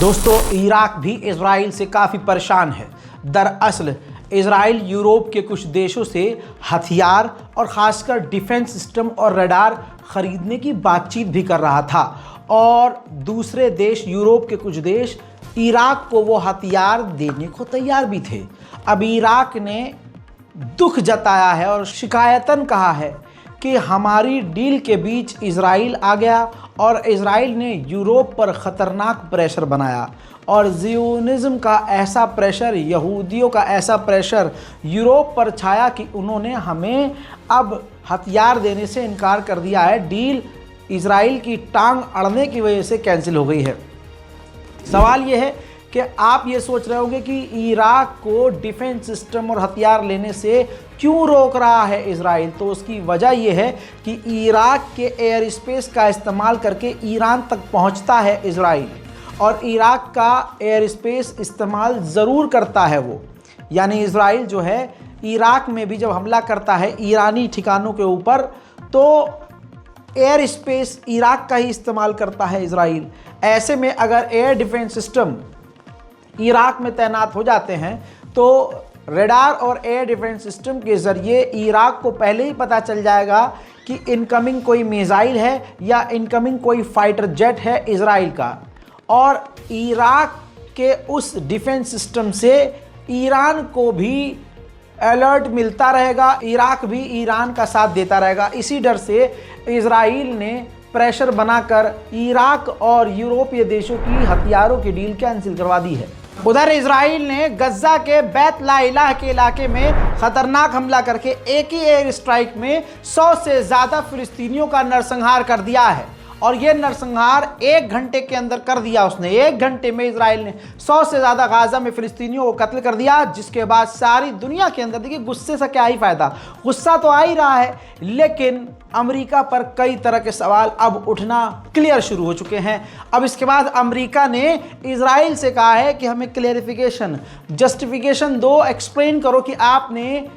दोस्तों, इराक भी इजराइल से काफ़ी परेशान है। दरअसल इजराइल यूरोप के कुछ देशों से हथियार और ख़ासकर डिफेंस सिस्टम और रडार ख़रीदने की बातचीत भी कर रहा था और दूसरे देश, यूरोप के कुछ देश इराक को वो हथियार देने को तैयार भी थे। अब इराक ने दुख जताया है और शिकायतन कहा है कि हमारी डील के बीच इजराइल आ गया और इजराइल ने यूरोप पर ख़तरनाक प्रेशर बनाया और ज़ियोनिज़्म का ऐसा प्रेशर, यहूदियों का ऐसा प्रेशर यूरोप पर छाया कि उन्होंने हमें अब हथियार देने से इनकार कर दिया है। डील इजराइल की टांग अड़ने की वजह से कैंसिल हो गई है। सवाल ये है कि आप ये सोच रहे होंगे कि इराक को डिफेंस सिस्टम और हथियार लेने से क्यों रोक रहा है इजराइल। तो उसकी वजह यह है कि इराक के एयर स्पेस का इस्तेमाल करके ईरान तक पहुंचता है इजराइल और इराक का एयर स्पेस इस्तेमाल ज़रूर करता है वो। यानी इजराइल जो है इराक में भी जब हमला करता है ईरानी ठिकानों के ऊपर तो एयर स्पेस इराक का ही इस्तेमाल करता है इजराइल। ऐसे में अगर एयर डिफेंस सिस्टम इराक में तैनात हो जाते हैं तो रडार और एयर डिफेंस सिस्टम के ज़रिए इराक को पहले ही पता चल जाएगा कि इनकमिंग कोई मिसाइल है या इनकमिंग कोई फाइटर जेट है इजराइल का, और इराक के उस डिफेंस सिस्टम से ईरान को भी अलर्ट मिलता रहेगा, इराक भी ईरान का साथ देता रहेगा। इसी डर से इजराइल ने प्रेशर बनाकर इराक और यूरोपीय देशों की हथियारों की डील कैंसिल करवा दी है। उधर इजराइल ने गज्जा के बैत लाइलाह के इलाके में खतरनाक हमला करके एक ही एयर स्ट्राइक में 100 से ज़्यादा फिलिस्तीनियों का नरसंहार कर दिया है और ये नरसंहार 1 घंटे के अंदर कर दिया उसने। 1 घंटे में इजराइल ने 100 से ज़्यादा गाज़ा में फिलिस्तीनियों को कत्ल कर दिया, जिसके बाद सारी दुनिया के अंदर, देखिए गुस्से से क्या ही फ़ायदा, गुस्सा तो आ ही रहा है, लेकिन अमेरिका पर कई तरह के सवाल अब उठना क्लियर शुरू हो चुके हैं। अब इसके बाद अमेरिका ने इजराइल से कहा है कि हमें क्लेरिफिकेशन, जस्टिफिकेशन दो, एक्सप्लेन करो कि आपने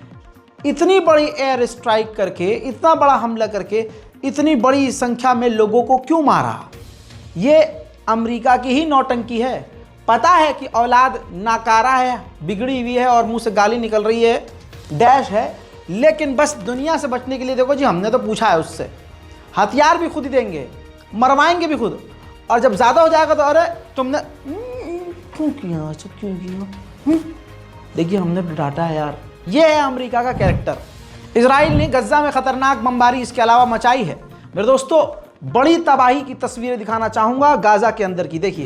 इतनी बड़ी एयर स्ट्राइक करके, इतना बड़ा हमला करके इतनी बड़ी संख्या में लोगों को क्यों मारा। ये अमेरिका की ही नौटंकी है। पता है कि औलाद नाकारा है, बिगड़ी हुई है और मुंह से गाली निकल रही है, डैश है, लेकिन बस दुनिया से बचने के लिए देखो जी, हमने तो पूछा है उससे, हथियार भी खुद ही देंगे, मरवाएंगे भी खुद, और जब ज़्यादा हो जाएगा तो अरे तुमने क्यों किया, अच्छा क्यों किया, देखिए हमने डांटा है यार। ये है अमेरिका का कैरेक्टर। इजराइल ने गज्जा में खतरनाक बमबारी इसके अलावा मचाई है। मेरे दोस्तों, बड़ी तबाही की तस्वीरें दिखाना चाहूंगा गाजा के अंदर की। देखिए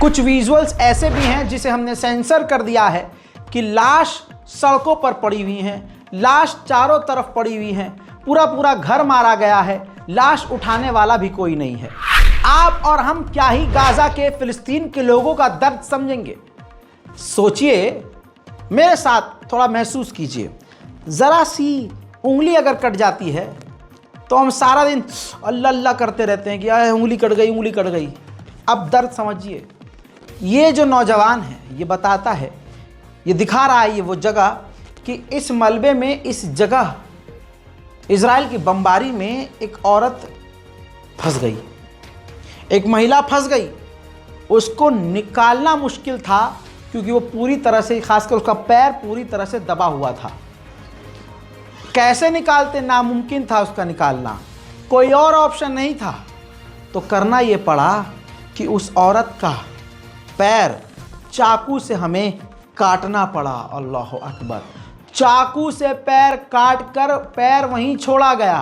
कुछ विजुअल्स ऐसे भी हैं जिसे हमने सेंसर कर दिया है कि लाश सड़कों पर पड़ी हुई हैं, लाश चारों तरफ पड़ी हुई हैं, पूरा पूरा घर मारा गया है, लाश उठाने वाला भी कोई नहीं है। आप और हम क्या ही गाजा के फिलिस्तीन के लोगों का दर्द समझेंगे। सोचिए, मेरे साथ थोड़ा महसूस कीजिए, ज़रा सी उंगली अगर कट जाती है तो हम सारा दिन अल्लाह अल्लाह करते रहते हैं कि यार उंगली कट गई, उंगली कट गई। अब दर्द समझिए। ये जो नौजवान है ये बताता है, ये दिखा रहा है, ये वो जगह कि इस मलबे में, इस जगह इजराइल की बमबारी में एक औरत फंस गई, एक महिला फंस गई। उसको निकालना मुश्किल था क्योंकि वो पूरी तरह से, खासकर उसका पैर पूरी तरह से दबा हुआ था। कैसे निकालते, नामुमकिन था उसका निकालना, कोई और ऑप्शन नहीं था। तो करना ये पड़ा कि उस औरत का पैर चाकू से हमें काटना पड़ा। अल्लाह अकबर। चाकू से पैर काट कर पैर वहीं छोड़ा गया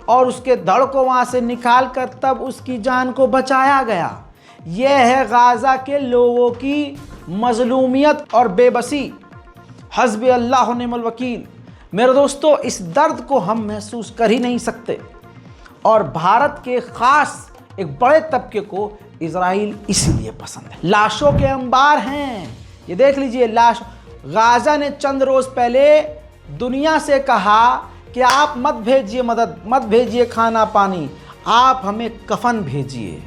और उसके धड़ को वहाँ से निकाल कर तब उसकी जान को बचाया गया। यह है गाज़ा के लोगों की मजलूमियत और बेबसी। हस्बी अल्लाह निअमल वकील। मेरे दोस्तों, इस दर्द को हम महसूस कर ही नहीं सकते। और भारत के ख़ास एक बड़े तबके को इजराइल इसीलिए पसंद है। लाशों के अंबार हैं, ये देख लीजिए लाश। गाज़ा ने चंद रोज़ पहले दुनिया से कहा कि आप मत भेजिए मदद, मत भेजिए खाना पानी, आप हमें कफन भेजिए,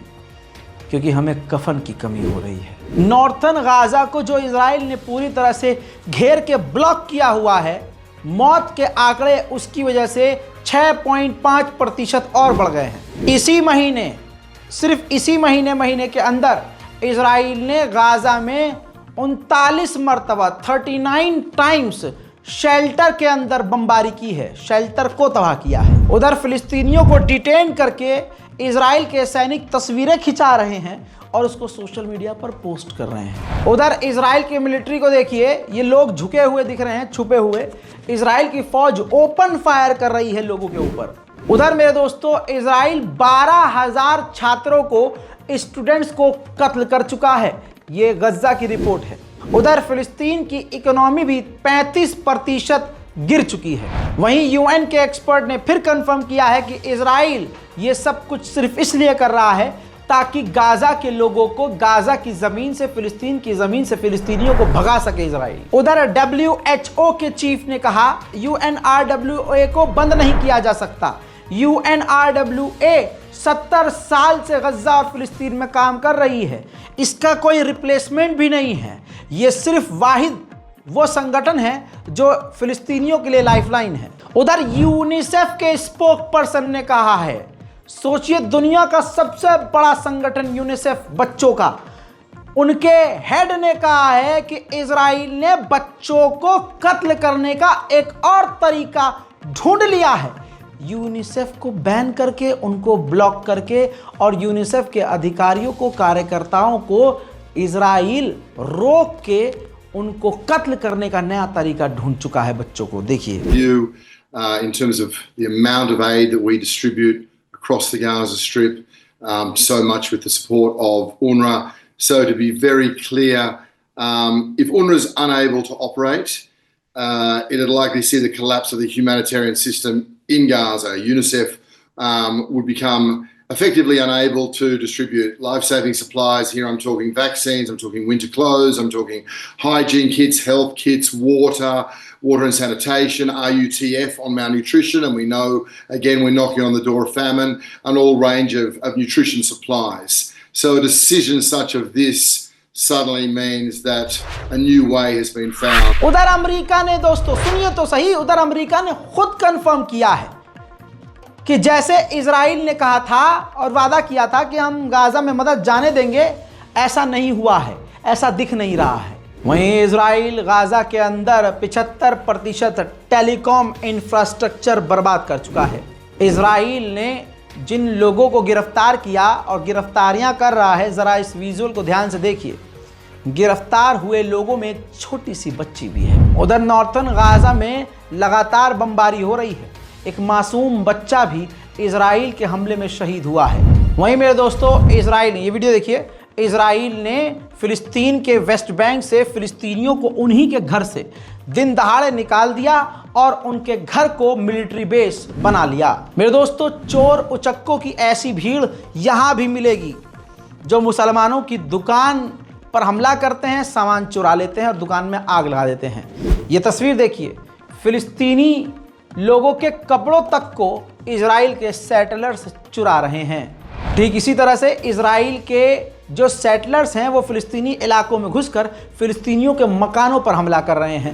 क्योंकि हमें कफन की कमी हो रही है। नॉर्थन गाज़ा को जो इजराइल ने पूरी तरह से घेर के ब्लॉक किया हुआ है, मौत के आंकड़े उसकी वजह से 6.5% और बढ़ गए हैं। इसी महीने, सिर्फ इसी महीने के अंदर इजराइल ने गाज़ा में 39 मरतबा 39 टाइम्स शेल्टर के अंदर बमबारी की है, शेल्टर को तबाह किया है। उधर फिलिस्तीनियों को डिटेन करके इजराइल के सैनिक तस्वीरें खिंचा रहे हैं और उसको सोशल मीडिया पर पोस्ट कर रहे हैं। उधर इजराइल की मिलिट्री को देखिए, ये लोग झुके हुए दिख रहे हैं, छुपे हुए। इजराइल की फौज ओपन फायर कर रही है लोगों के ऊपर। उधर मेरे दोस्तों, इजराइल 12,000 छात्रों को, स्टूडेंट्स को कत्ल कर चुका है। ये गज्जा की रिपोर्ट है। उधर फिलिस्तीन की इकोनॉमी भी 35% गिर चुकी है। वहीं यूएन के एक्सपर्ट ने फिर कंफर्म किया है कि इजराइल ये सब कुछ सिर्फ इसलिए कर रहा है ताकि गाज़ा के लोगों को गाज़ा की ज़मीन से, फिलिस्तीन की ज़मीन से फिलिस्तीनियों को भगा सके इजराइल। उधर WHO के चीफ ने कहा UNRWA को बंद नहीं किया जा सकता। UNRWA 70 साल से गज्जा और फिलिस्तीन में काम कर रही है, इसका कोई रिप्लेसमेंट भी नहीं है। ये सिर्फ वाहिद वो संगठन है जो फिलिस्तीनियों के लिए लाइफलाइन है। उधर यूनिसेफ के स्पोक पर्सन ने कहा है, सोचिए दुनिया का सबसे बड़ा संगठन यूनिसेफ बच्चों का, उनके हेड ने कहा है कि इजराइल ने बच्चों को कत्ल करने का एक और तरीका ढूंढ लिया है। यूनिसेफ को बैन करके, उनको ब्लॉक करके और यूनिसेफ के अधिकारियों को, कार्यकर्ताओं को इजराइल रोक के उनको कत्ल करने का नया तरीका ढूंढ चुका है बच्चों को। देखिए, in terms of the amount of aid that we distribute across the Gaza Strip, so much with the support of UNRWA. So to be very clear, if UNRWA is unable to operate, it'd likely see the collapse of the humanitarian system in Gaza. UNICEF would become effectively unable to distribute life-saving supplies. Here I'm talking vaccines, I'm talking winter clothes, I'm talking hygiene kits, health kits, water and sanitation, RUTF on malnutrition, and we know, again, we're knocking on the door of famine, and all range of nutrition supplies. So a decision such of this suddenly means that a new way has been found. उधर America ने, दोस्तों सुनिए तो सही, उधर America ने खुद confirm किया है कि जैसे इजराइल ने कहा था और वादा किया था कि हम गाज़ा में मदद जाने देंगे, ऐसा नहीं हुआ है, ऐसा दिख नहीं रहा है। वहीं इजराइल गाज़ा के अंदर 75% टेलीकॉम इंफ्रास्ट्रक्चर बर्बाद कर चुका है। इजराइल ने जिन लोगों को गिरफ्तार किया और गिरफ्तारियां कर रहा है, ज़रा इस विजुअल को ध्यान से देखिए। गिरफ्तार हुए लोगों में एक छोटी सी बच्ची भी है। उधर नॉर्थन गाज़ा में लगातार बमबारी हो रही है, एक मासूम बच्चा भी इजराइल के हमले में शहीद हुआ है। वहीं मेरे दोस्तों, इजराइल ने, ये वीडियो देखिए, इजराइल ने फिलिस्तीन के वेस्ट बैंक से फिलिस्तीनियों को उन्हीं के घर से दिन दहाड़े निकाल दिया और उनके घर को मिलिट्री बेस बना लिया। मेरे दोस्तों, चोर उचक्कों की ऐसी भीड़ यहाँ भी मिलेगी जो मुसलमानों की दुकान पर हमला करते हैं, सामान चुरा लेते हैं और दुकान में आग लगा देते हैं। ये तस्वीर देखिए, फिलिस्तीनी लोगों के कपड़ों तक को इजराइल के सेटलर्स चुरा रहे हैं। ठीक इसी तरह से इजराइल के जो सेटलर्स हैं वो फिलिस्तीनी इलाकों में घुसकर फिलिस्तीनियों के मकानों पर हमला कर रहे हैं।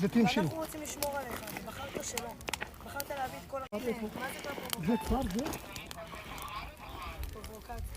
זה תמשלו. אנחנו רוצים לשמור עליך, בחרת שלא. בחרת להביא את כל הכלים. מה זה כבר זה? פרובוקציה.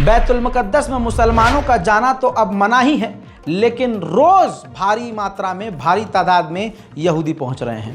बैतुल मुकद्दस में मुसलमानों का जाना तो अब मना ही है, लेकिन रोज भारी मात्रा में, भारी तादाद में यहूदी पहुंच रहे हैं।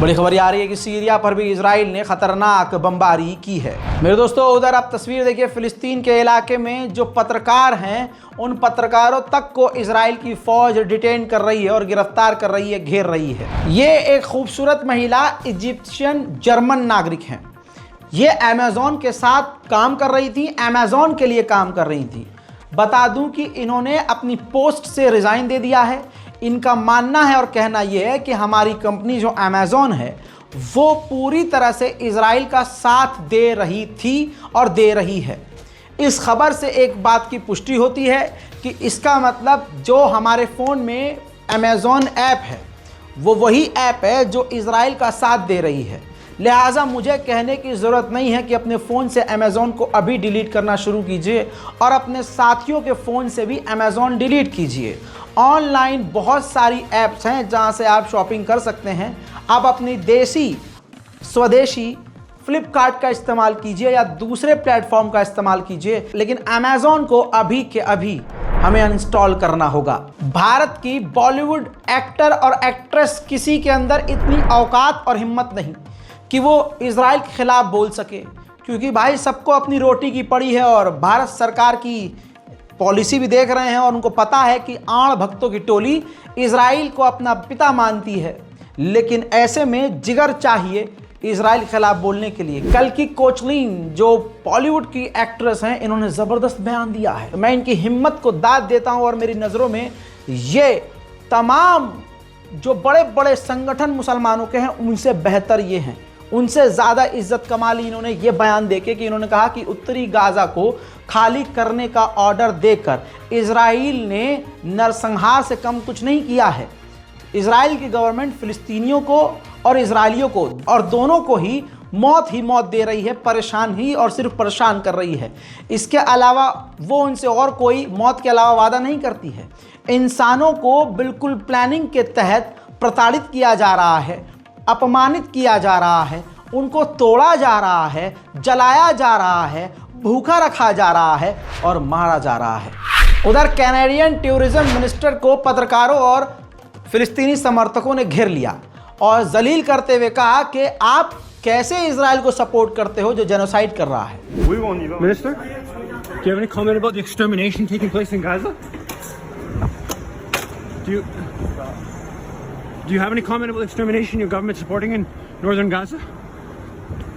बड़ी खबर आ रही है कि सीरिया पर भी इजराइल ने खतरनाक बमबारी की है। मेरे दोस्तों, उधर आप तस्वीर देखिए, फिलिस्तीन के इलाके में जो पत्रकार हैं, उन पत्रकारों तक को इजराइल की फौज डिटेन कर रही है और गिरफ्तार कर रही है, घेर रही है। ये एक खूबसूरत महिला इजिप्शियन जर्मन नागरिक हैं। ये अमेज़ॉन के साथ काम कर रही थी, अमेज़ॉन के लिए काम कर रही थी। बता दूं कि इन्होंने अपनी पोस्ट से रिज़ाइन दे दिया है। इनका मानना है और कहना यह है कि हमारी कंपनी जो अमेज़ॉन है वो पूरी तरह से इजराइल का साथ दे रही थी और दे रही है। इस खबर से एक बात की पुष्टि होती है कि इसका मतलब जो हमारे फ़ोन में अमेज़ॉन ऐप है वो वही ऐप है जो इजराइल का साथ दे रही है। लिहाजा मुझे कहने की ज़रूरत नहीं है कि अपने फ़ोन से अमेज़ॉन को अभी डिलीट करना शुरू कीजिए और अपने साथियों के फ़ोन से भी अमेज़ॉन डिलीट कीजिए। ऑनलाइन बहुत सारी ऐप्स हैं जहां से आप शॉपिंग कर सकते हैं। आप अपनी स्वदेशी फ्लिपकार्ट का इस्तेमाल कीजिए या दूसरे प्लेटफॉर्म का इस्तेमाल कीजिए, लेकिन अमेज़ॉन को अभी के अभी हमें अनइंस्टॉल करना होगा। भारत की बॉलीवुड एक्टर और एक्ट्रेस किसी के अंदर इतनी औकात और हिम्मत नहीं कि वो इजराइल के खिलाफ बोल सके, क्योंकि भाई सबको अपनी रोटी की पड़ी है और भारत सरकार की पॉलिसी भी देख रहे हैं और उनको पता है कि आड़ भक्तों की टोली इजराइल को अपना पिता मानती है। लेकिन ऐसे में जिगर चाहिए इजराइल के खिलाफ बोलने के लिए। कल की कोचलिन जो बॉलीवुड की एक्ट्रेस हैं, इन्होंने ज़बरदस्त बयान दिया है। मैं इनकी हिम्मत को दाद देता हूं और मेरी नज़रों में ये तमाम जो बड़े बड़े संगठन मुसलमानों के हैं उनसे बेहतर ये हैं, उनसे ज़्यादा इज्जत कमा ली इन्होंने ये बयान देके कि इन्होंने कहा कि उत्तरी गाज़ा को खाली करने का ऑर्डर देकर इजराइल ने नरसंहार से कम कुछ नहीं किया है। इजराइल की गवर्नमेंट फिलिस्तीनियों को और इजराइलियों को और दोनों को ही मौत दे रही है, परेशान ही और सिर्फ परेशान कर रही है। इसके अलावा वो उनसे और कोई मौत के अलावा वादा नहीं करती है। इंसानों को बिल्कुल प्लानिंग के तहत प्रताड़ित किया जा रहा है, अपमानित किया जा रहा है, उनको तोड़ा जा रहा है, जलाया जा रहा है, भूखा रखा जा रहा है और मारा जा रहा है। उधर कैनेडियन टूरिज्म मिनिस्टर को पत्रकारों और फिलिस्तीनी समर्थकों ने घेर लिया और जलील करते हुए कहा कि आप कैसे इजराइल को सपोर्ट करते हो जो जेनोसाइड कर रहा है। Minister, do you have any comment about the extermination taking place in Gaza? Do you have any comment about the extermination your government supporting in northern Gaza?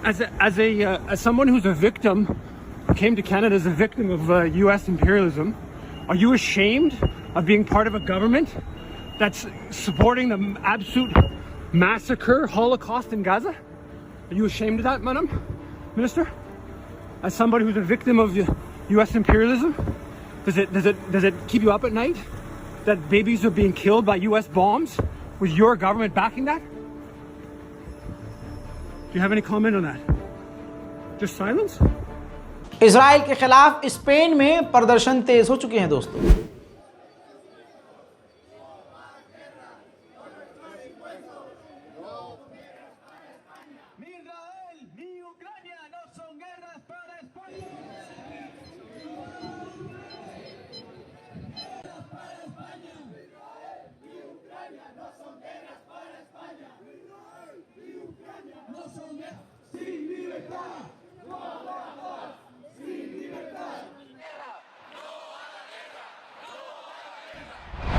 As someone who's a victim, came to Canada as a victim of U.S. imperialism, are you ashamed of being part of a government that's supporting the absolute massacre, Holocaust in Gaza? Are you ashamed of that, Madam Minister? As somebody who's a victim of U.S. imperialism, does it keep you up at night that babies are being killed by U.S. bombs with your government backing that? Do you have any comment on that? Just silence? Israel के खिलाफ Spain में प्रदर्शन तेज हो चुके हैं दोस्तों।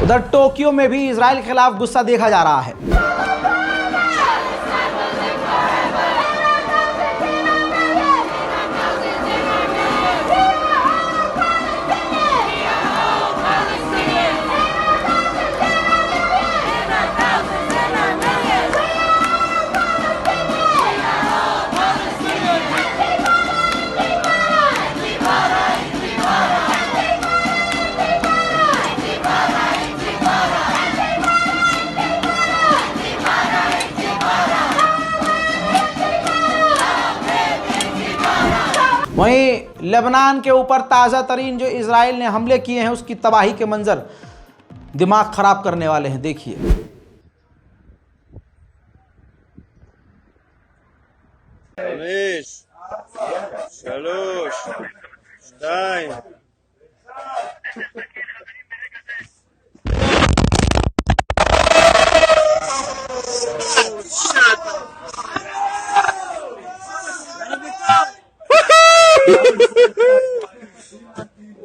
उधर Tokyo में भी इजराइल के खिलाफ गुस्सा देखा जा रहा है। वहीं लेबनान के ऊपर ताज़ा तरीन जो इजराइल ने हमले किए हैं उसकी तबाही के मंजर दिमाग खराब करने वाले हैं। देखिए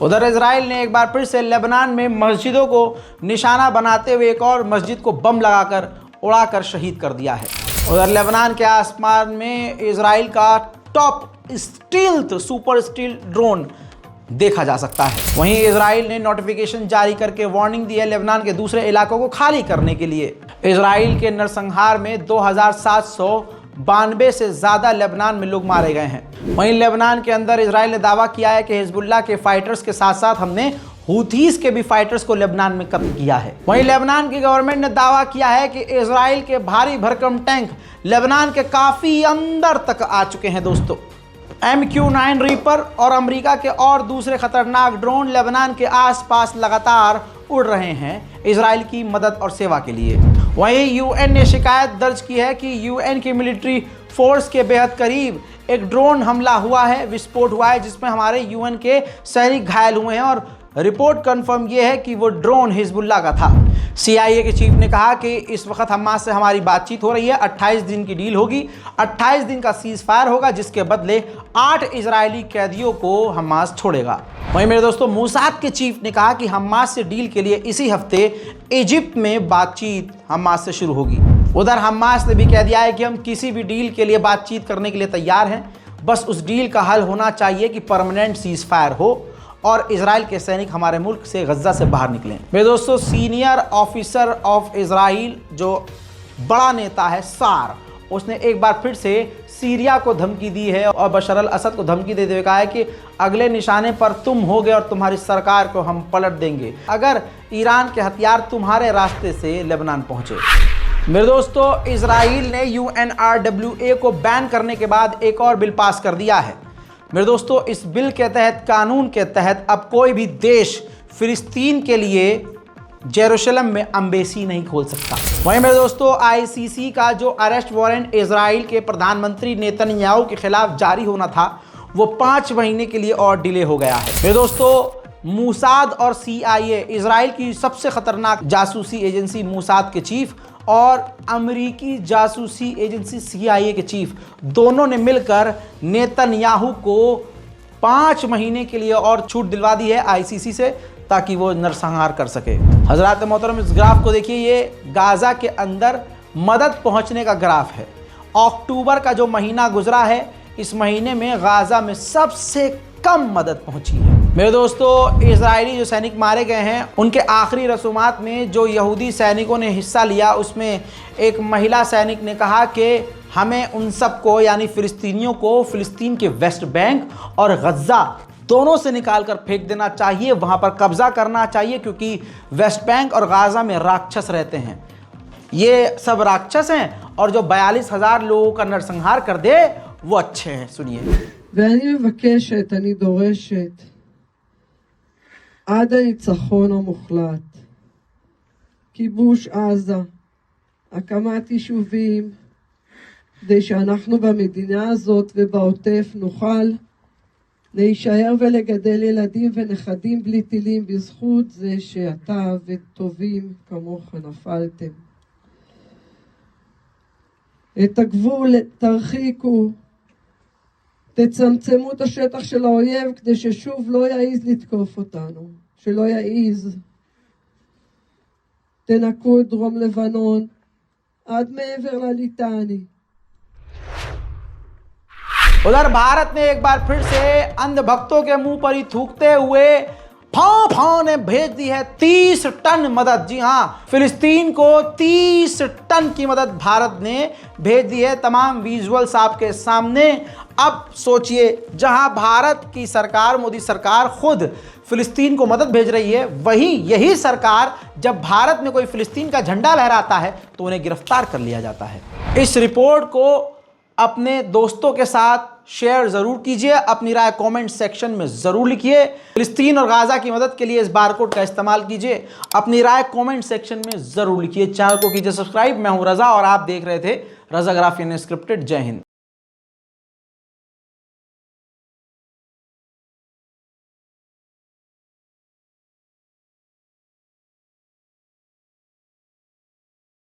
उधर इजराइल ने एक बार फिर से लेबनान में मस्जिदों को निशाना बनाते हुए एक और मस्जिद को बम लगाकर उड़ाकर शहीद कर दिया है। उधर लेबनान के आसमान में इजराइल का top stealth super steel drone देखा जा सकता है। वहीं इजराइल ने नोटिफिकेशन जारी करके वार्निंग दी है लेबनान के दूसरे इलाकों को खाली करने के लिए। इजराइल के नरसंहार में 2792 से ज़्यादा लेबनान में लोग मारे गए हैं। वहीं लेबनान के अंदर इजराइल ने दावा किया है कि हिजबुल्लाह के फाइटर्स के साथ साथ हमने हूथीस के भी फाइटर्स को लेबनान में कत्ल किया है। वहीं लेबनान की गवर्नमेंट ने दावा किया है कि इजराइल के भारी भरकम टैंक लेबनान के काफ़ी अंदर तक आ चुके हैं। दोस्तों MQ-9 रीपर और अमेरिका के और दूसरे खतरनाक ड्रोन लेबनान के आसपास लगातार उड़ रहे हैं इजराइल की मदद और सेवा के लिए। वहीं यूएन ने शिकायत दर्ज की है कि यूएन की मिलिट्री फोर्स के बेहद करीब एक ड्रोन हमला हुआ है, विस्फोट हुआ है, जिसमें हमारे यूएन के सैनिक घायल हुए हैं और रिपोर्ट कंफर्म ये है कि वो ड्रोन हिजबुल्लाह का था। CIA के चीफ ने कहा कि इस वक्त हमास से हमारी बातचीत हो रही है, 28 दिन की डील होगी, 28 दिन का सीज फायर होगा, जिसके बदले 8 इजरायली कैदियों को हमास छोड़ेगा। वहीं मेरे दोस्तों मूसाद के चीफ ने कहा कि हमास से डील के लिए इसी हफ्ते इजिप्ट में बातचीत हमास से शुरू होगी। उधर हमास ने भी कह दिया है कि हम किसी भी डील के लिए बातचीत करने के लिए तैयार हैं, बस उस डील का हल होना चाहिए कि परमानेंट सीज फायर हो और इजराइल के सैनिक हमारे मुल्क से गज़ा से बाहर निकलें। मेरे दोस्तों सीनियर ऑफिसर ऑफ इजराइल जो बड़ा नेता है सार, उसने एक बार फिर से सीरिया को धमकी दी है और बशर अल असद को धमकी देते हुए कहा है कि अगले निशाने पर तुम होगे और तुम्हारी सरकार को हम पलट देंगे अगर ईरान के हथियार तुम्हारे रास्ते से लेबनान पहुँचे। मेरे दोस्तों इजराइल ने UNRWA को बैन करने के बाद एक और बिल पास कर दिया है। मेरे दोस्तों इस बिल के तहत, कानून के तहत अब कोई भी देश फिलिस्तीन के लिए जेरूशलम में एम्बेसी नहीं खोल सकता। वहीं मेरे दोस्तों ICC का जो अरेस्ट वारंट इजराइल के प्रधानमंत्री नेतन्याहू के खिलाफ जारी होना था वो 5 महीने के लिए और डिले हो गया है। मेरे दोस्तों मूसाद और CIA, इजराइल की सबसे खतरनाक जासूसी एजेंसी मूसाद के चीफ और अमेरिकी जासूसी एजेंसी CIA के चीफ, दोनों ने मिलकर नेतन्याहू को 5 महीने के लिए और छूट दिलवा दी है ICC से ताकि वो नरसंहार कर सके। हजरात मोहतरम इस ग्राफ को देखिए, ये गाज़ा के अंदर मदद पहुंचने का ग्राफ है। अक्टूबर का जो महीना गुजरा है, इस महीने में गाज़ा में सबसे कम मदद पहुंची है। मेरे दोस्तों इजरायली जो सैनिक मारे गए हैं उनके आखिरी रसूमात में जो यहूदी सैनिकों ने हिस्सा लिया उसमें एक महिला सैनिक ने कहा कि हमें उन सबको यानी फ़िलिस्तीनियों को फ़िलिस्तीन के वेस्ट बैंक और गज़ा दोनों से निकाल कर फेंक देना चाहिए, वहाँ पर कब्ज़ा करना चाहिए क्योंकि वेस्ट बैंक और गाज़ा में राक्षस रहते हैं। ये सब राक्षस हैं और जो 42,000 लोगों का नरसंहार कर दे वो अच्छे हैं। सुनिए। ואני מבקשת, אני דורשת, עד הניצחון המוחלט, כיבוש עזה, הקמת יישובים, כדי שאנחנו במדינה הזאת ובעוטף נוכל להישאר ולגדל ילדים ונכדים בלי טילים בזכות זה שאתה וטובים כמוך נפלתם. את הגבול תרחיקו, תצמצמו את השטח של האויב כדי ששוב לא יעיז לתקוף אותנו, שלא יעיז. תנקו את דרום לבנון עד מעבר לליטני. उधर भारत ने एक बार फिर से अंधभक्तों के मुंह पर ही थूकते हुए फां ने भेज दी है 30 टन मदद। जी हाँ, फिलिस्तीन को 30 टन की मदद भारत ने भेज दी है। तमाम विजुअल्स आपके सामने। अब सोचिए, जहां भारत की सरकार, मोदी सरकार खुद फिलिस्तीन को मदद भेज रही है, वहीं यही सरकार जब भारत में कोई फिलिस्तीन का झंडा लहराता है तो उन्हें गिरफ्तार कर लिया जाता है। इस रिपोर्ट को अपने दोस्तों के साथ शेयर ज़रूर कीजिए, अपनी राय कमेंट सेक्शन में ज़रूर लिखिए। फिलिस्तीन और गाज़ा की मदद के लिए इस बारकोड का इस्तेमाल कीजिए, अपनी राय कमेंट सेक्शन में ज़रूर लिखिए। चैनल को कीजिए सब्सक्राइब। मैं हूं रज़ा और आप देख रहे थे रज़ाग्राफी अनस्क्रिप्टेड। जय हिंद।